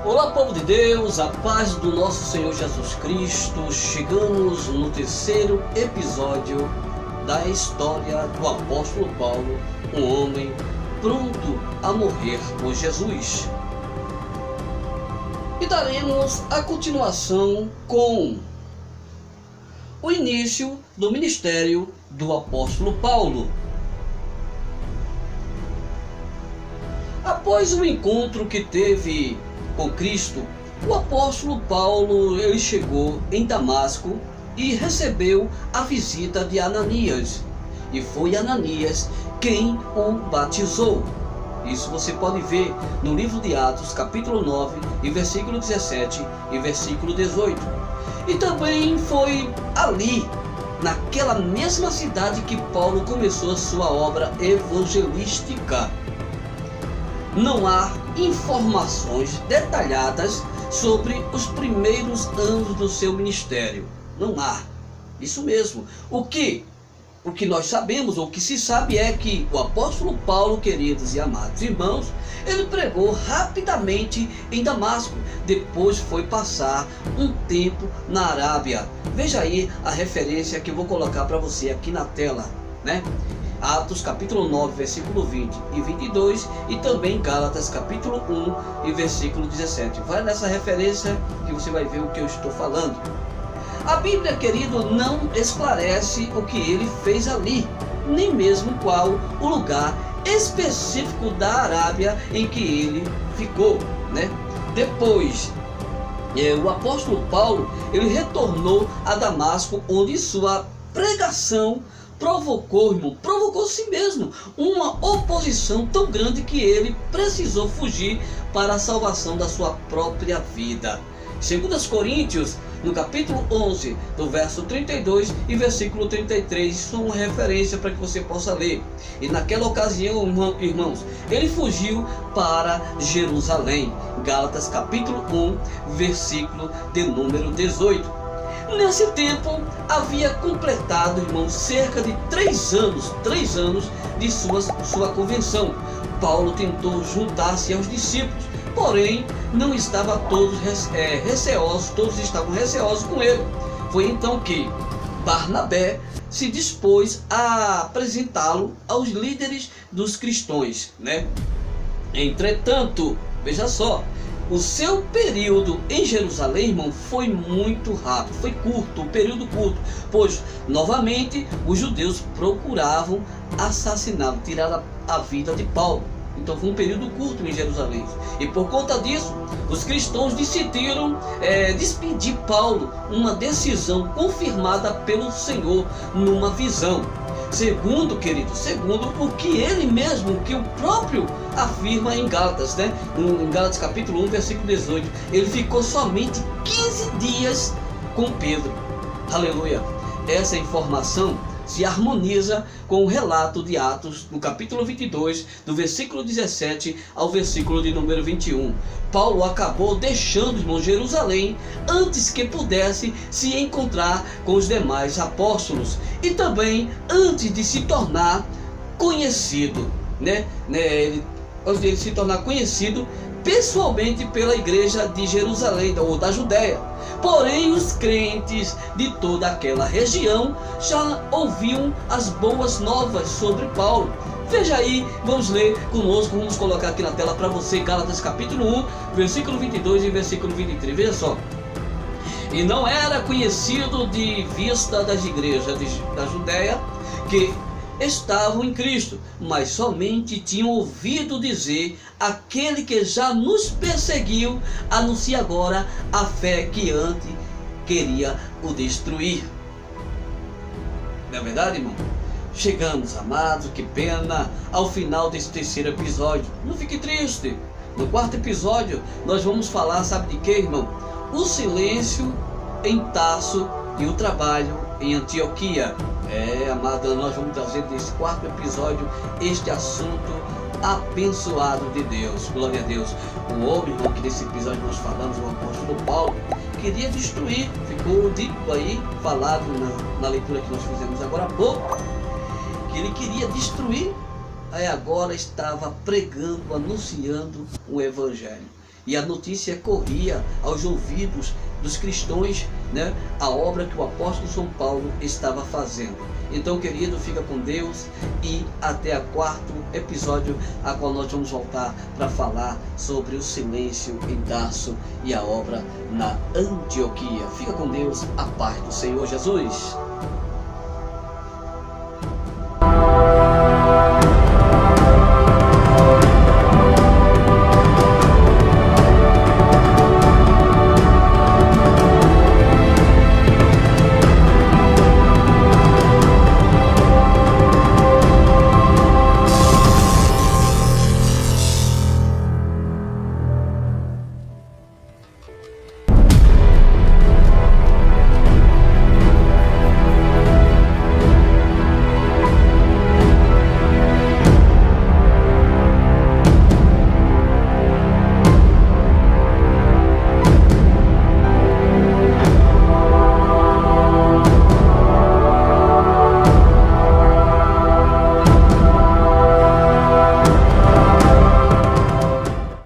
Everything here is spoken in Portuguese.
Olá, povo de Deus, a paz do nosso Senhor Jesus Cristo. Chegamos no terceiro episódio da história do apóstolo Paulo, um homem pronto a morrer por Jesus. E daremos a continuação com o início do ministério do apóstolo Paulo. Após o encontro que teve com Cristo, o apóstolo Paulo ele chegou em Damasco e recebeu a visita de Ananias. E foi Ananias quem o batizou. Isso você pode ver no livro de Atos, capítulo 9, e versículo 17 e versículo 18. E também foi ali, naquela mesma cidade, que Paulo começou a sua obra evangelística. Não há informações detalhadas sobre os primeiros anos do seu ministério. Não há. Isso mesmo. O que nós sabemos, ou o que se sabe é que o apóstolo Paulo, queridos e amados irmãos, ele pregou rapidamente em Damasco. Depois foi passar um tempo na Arábia. Veja aí a referência que eu vou colocar para você aqui na tela, né? Atos capítulo 9, versículo 20 e 22, e também Gálatas capítulo 1 e versículo 17. Vai nessa referência que você vai ver o que eu estou falando. A Bíblia, querido, não esclarece o que ele fez ali, nem mesmo qual o lugar específico da Arábia em que ele ficou, né? Depois, o apóstolo Paulo, ele retornou a Damasco, onde sua pregação provocou si mesmo uma oposição tão grande que ele precisou fugir para a salvação da sua própria vida. 2 Coríntios, no capítulo 11, do verso 32 e versículo 33, isso é uma referência para que você possa ler. E naquela ocasião, irmãos, ele fugiu para Jerusalém. Gálatas capítulo 1, versículo de número 18. Nesse tempo, havia completado, irmãos, cerca de 3 anos de sua convenção. Paulo tentou juntar-se aos discípulos, porém, não estava todos estavam receosos com ele. Foi então que Barnabé se dispôs a apresentá-lo aos líderes dos cristãos, né? Entretanto, veja só, o seu período em Jerusalém, irmão, foi muito rápido, foi curto, um período curto, pois novamente os judeus procuravam assassiná-lo, tirar a vida de Paulo. Então foi um período curto em Jerusalém. E por conta disso, os cristãos decidiram despedir Paulo, uma decisão confirmada pelo Senhor numa visão. Segundo o que ele mesmo, que o próprio afirma em Gálatas, né? Em Gálatas capítulo 1, versículo 18, ele ficou somente 15 dias com Pedro. Aleluia! Essa informação se harmoniza com o relato de Atos, no capítulo 22, do versículo 17 ao versículo de número 21. Paulo acabou deixando, irmão, Jerusalém antes que pudesse se encontrar com os demais apóstolos e também antes de se tornar conhecido, antes de ele se tornar conhecido pessoalmente pela igreja de Jerusalém ou da Judéia. Porém, os crentes de toda aquela região já ouviam as boas novas sobre Paulo. Veja aí, vamos ler conosco, vamos colocar aqui na tela para você, Gálatas capítulo 1, versículo 22 e versículo 23. Veja só. E não era conhecido de vista das igrejas da Judéia que estavam em Cristo, mas somente tinham ouvido dizer: aquele que já nos perseguiu anuncia agora a fé que antes queria o destruir. Não é verdade, irmão? Chegamos, amados, que pena, ao final desse terceiro episódio. Não fique triste. No quarto episódio nós vamos falar, sabe de quê, irmão? O silêncio em Tarso e o trabalho em Antioquia. Amada, nós vamos trazer nesse quarto episódio este assunto abençoado de Deus. Glória a Deus. O homem, irmão, que nesse episódio nós falamos, o apóstolo Paulo, queria destruir, ficou dito aí, falado na leitura que nós fizemos agora há pouco, que ele queria destruir, aí agora estava pregando, anunciando o evangelho. e a notícia corria aos ouvidos dos cristãos, né, a obra que o apóstolo São Paulo estava fazendo. Então, querido, fica com Deus e até o quarto episódio, a qual nós vamos voltar para falar sobre o silêncio em Tarso e a obra na Antioquia. Fica com Deus, a paz do Senhor Jesus.